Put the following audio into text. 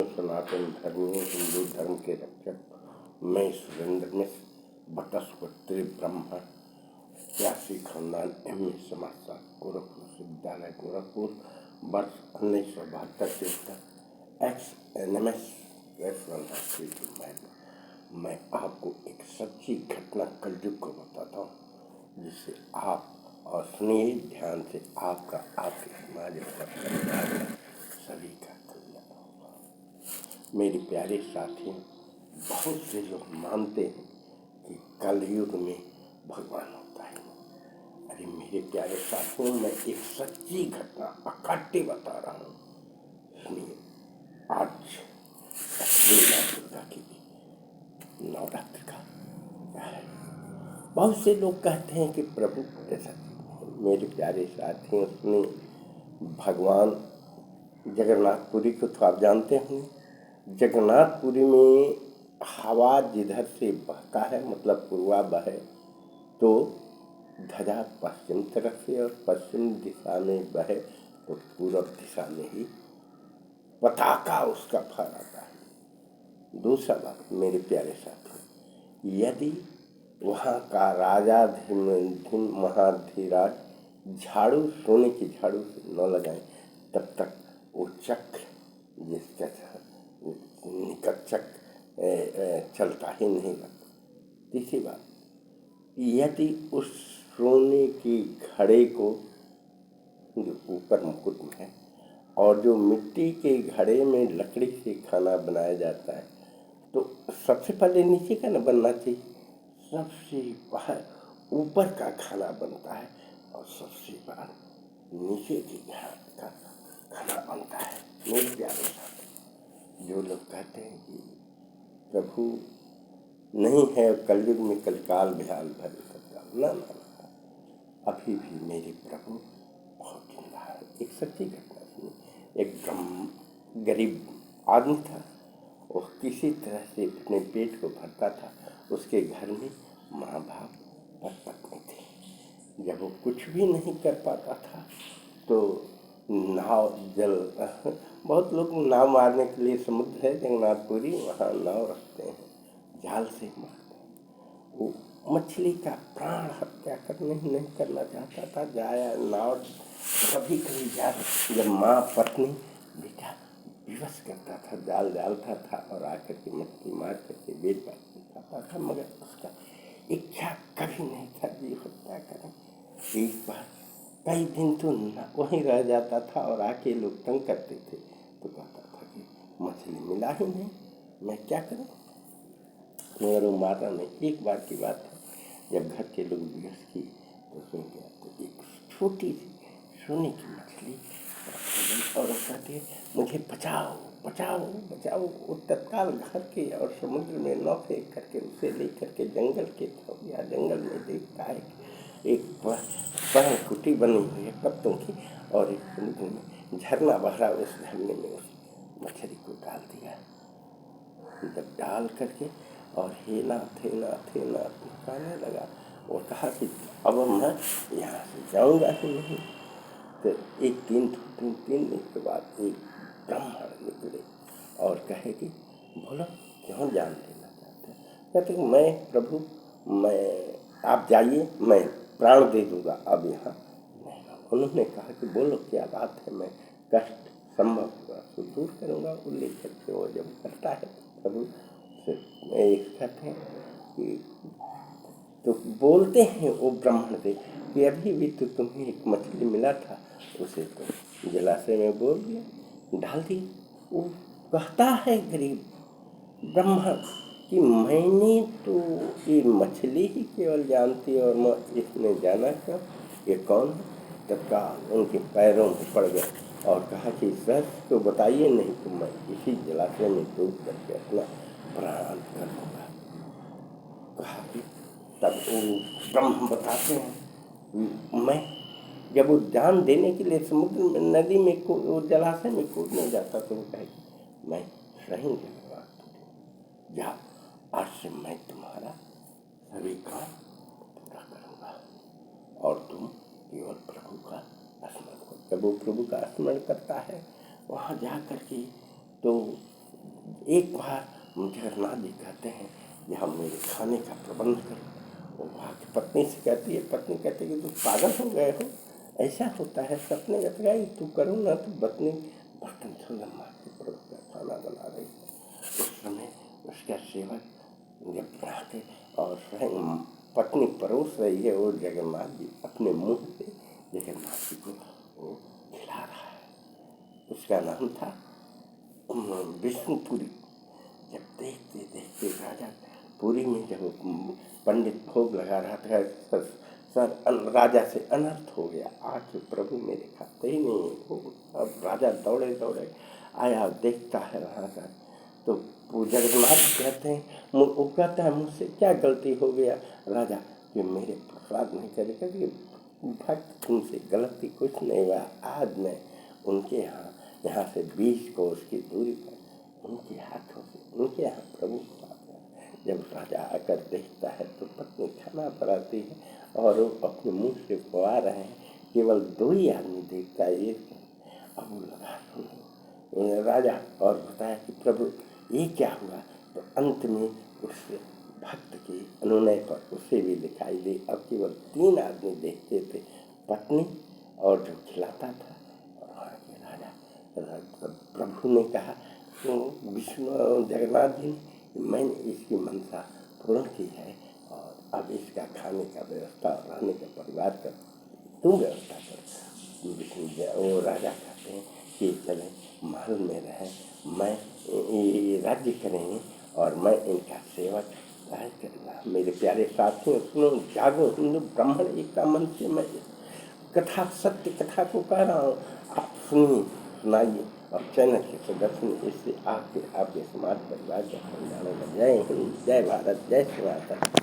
सनातन धर्मियों हिंदू धर्म के रक्षक मैं सुरेंद्र मिश्र बटस्पति ब्रह्म प्यासी खानदान एम.ए. समाजशास्त्र गोरखपुर विश्वविद्यालय गोरखपुर वर्ष 1972 एक्स एनएमएस मैं आपको एक सच्ची घटना कलयुग को बताता हूँ जिससे आप और सुनिए ध्यान से आपका आपके समाज और सभी का कल्याण होगा। मेरे प्यारे साथियों, बहुत से लोग मानते हैं कि कलयुग में भगवान होता है। अरे मेरे प्यारे साथियों, मैं एक सच्ची घटना अकाट्य बता रहा हूँ। सुनिए, आज दुर्गा की नवरात्र का है। बहुत से लोग कहते हैं कि प्रभु ऐसा। मेरे प्यारे साथियों, सुनिए, भगवान जगन्नाथपुरी को तो आप जानते होंगे। जगन्नाथपुरी में हवा जिधर से बहता है, मतलब पूर्वा बहे, तो ध्वजा पश्चिम तरफ से, और पश्चिम दिशा में बहे तो पूर्व दिशा में ही पताका उसका फहराता है। दूसरा बात, मेरे प्यारे साथियों, यदि वहाँ का राजा धीम महाधीराज झाड़ू, सोने की झाड़ू से न लगाएं, तब तक वो चक्र जिसका निकट चक्र चलता ही नहीं लगता। तीसरी बात, यदि उस सोने के घड़े को जो ऊपर मुकुट में है और जो मिट्टी के घड़े में लकड़ी से खाना बनाया जाता है, तो सबसे पहले नीचे का न बनना चाहिए, सबसे बाहर ऊपर का खाना बनता है और सबसे बाहर नीचे की घाट का खाना बनता है। मेरे प्यारे साथ, जो लोग कहते हैं कि प्रभु नहीं है कलयुग में, कलिकाल बेहाल भरे सत्काल, ना ना, अभी भी मेरे प्रभु बहुत जिंदा है। एक सच्ची घटना सुनी। एक गरीब आदमी था, वो किसी तरह से अपने पेट को भरता था। उसके घर में माँ बाप और पत्नी थी। जब वो कुछ भी नहीं कर पाता था तो नाव जल बहुत लोग नाव मारने के लिए, समुद्र है जगन्नाथपुरी, वहाँ नाव रखते हैं, जाल से मारते हैं। वो मछली का प्राण हत्या नहीं करना चाहता था। जाया नाव कभी कभी जा, जब माँ पत्नी बेटा विवश करता था, जाल डालता था और आकर के मछली मार करके पेट खाता था, मगर उसका इच्छा कभी नहीं था जी हत्या करें। एक बार कई दिन तो वहीं रह जाता था और आके लोग तंग करते थे, तो कहता था कि मछली मिला ही नहीं, मैं क्या करूं, मगर वो मारा नहीं। एक बार की बात है, जब घर के लोग विवश की तो उसमें गया तो एक छोटी सी सोने की मछली और कहते मुझे बचाओ बचाओ बचाओ। वो तत्काल घर के और समुद्र में न फेंक करके उसे ले करके जंगल के या जंगल में देखता है एक पर्ण कुटी बनी हुई है पत्तों की, और एक समुद्र में झरना बह रहा, उस झरने में उस मछली को डाल दिया। जब डाल करके और हेला थेला थेला कहने लगा, वो कहा कि अब मैं यहाँ से जाऊँगा ही नहीं। तो एक तीन दिन के बाद एक ब्राह्मण निकले और कहे कि बोलो क्यों जान लेना चाहते हैं। कहते कि मैं प्रभु, मैं आप जाइए, मैं प्राण दे दूँगा, अब यहाँ नहीं। उन्होंने कहा कि बोलो क्या बात है, मैं कष्ट संभव हुआ तो दूर करूँगा। वो लेकर के वो जब करता है प्रभु से कहते हैं कि तो बोलते हैं वो ब्राह्मण से कि अभी भी तो तुम्हें एक मछली मिला था, उसे तो जलाशय में बोल दिया, डाल दी। वो कहता है गरीब ब्राह्मण कि मैंने तो ये मछली ही केवल जानती और मैं इसने जाना क्यों, ये कौन है। तत्काल उनके पैरों में पड़ गए और कहा कि इस रहस्य को बताइए, नहीं तो मैं इसी जलाशय में डूब करके अपना प्राण कर दूँगा। कहा कि तब वो ब्रह्म बताते हैं, मैं जब वो जान देने के लिए समुद्र में, नदी में, वो जलाशय में कूदने जाता तो वो कहे मैं सही जा, आज से मैं तुम्हारा सभी काम पूरा करूँगा और तुम केवल प्रभु का स्मरण करो। जब वो प्रभु का स्मरण करता है वहाँ जा करके तो एक बार जगन्नाथ जी कहते हैं कि हम मेरे खाने का प्रबंध करो। वो वहाँ की पत्नी से कहती है, पत्नी कहती है कि तुम पागल हो गए हो, ऐसा होता है सपने में गए तू करो ना, तो पत्नी बर्तन धोना मार के प्रभु का खाना बना रही है। उस समय उसका सेवक जब बनाते और स्वयं पत्नी परोस रही है, वो जगन्नाथ जी अपने मुंह से जगन्नाथ जी को वो खिला रहा है। उसका नाम था विष्णुपुरी। जब देखते देखते राजा पुरी में जब पंडित भोग लगा रहा था, राजा से अनर्थ हो गया। आज प्रभु मेरे खाते ही नहीं है भोग। अब राजा दौड़े दौड़े आया, देखता है वहाँ का, तो वो जगन्नाथ कहते हैं, वो कहता है मुझसे क्या गलती हो गया राजा कि मेरे प्रसाद नहीं करेगा कि भक्त तुमसे गलती कुछ नहीं हुआ। आज मैं उनके यहाँ से 20 कोस की दूरी पर उनके हाथों से उनके यहाँ प्रभु पाता है। जब राजा आकर देखता है तो पत्नी खाना बनाती है और वो अपने मुंह से पवा रहे हैं। केवल 2 ही आदमी देखता है, ये अब वो लगा राजा और बताया कि प्रभु ये क्या हुआ। तो अंत में उस भक्त के अनुनय पर उसे भी दिखाई दे। अब केवल 3 आदमी देखते थे, पत्नी और जो खिलाता था और वहाँ के राजा। प्रभु ने कहा तो विष्णु जगन्नाथ जी ने, मैंने इसकी मनसा पूर्ण की है और अब इसका खाने का व्यवस्था और रहने का परिवार का तुम व्यवस्था करो। विष्णु वो राजा कहते हैं कि चले महल में रहें, मैं ये राज्य करेंगे और मैं इनका सेवक राज करूँगा। मेरे प्यारे साथियों सुनो, जागो, हिंदू ब्राह्मण एकता मन से मैं कथा सत्य कथा को कह रहा हूँ, आप सुनिए, सुनाइए और चैनल के सदस्य ने इससे आपके समाज परिवार का कल्याण होगा। जय हिंद, जय भारत, जय श्री माता।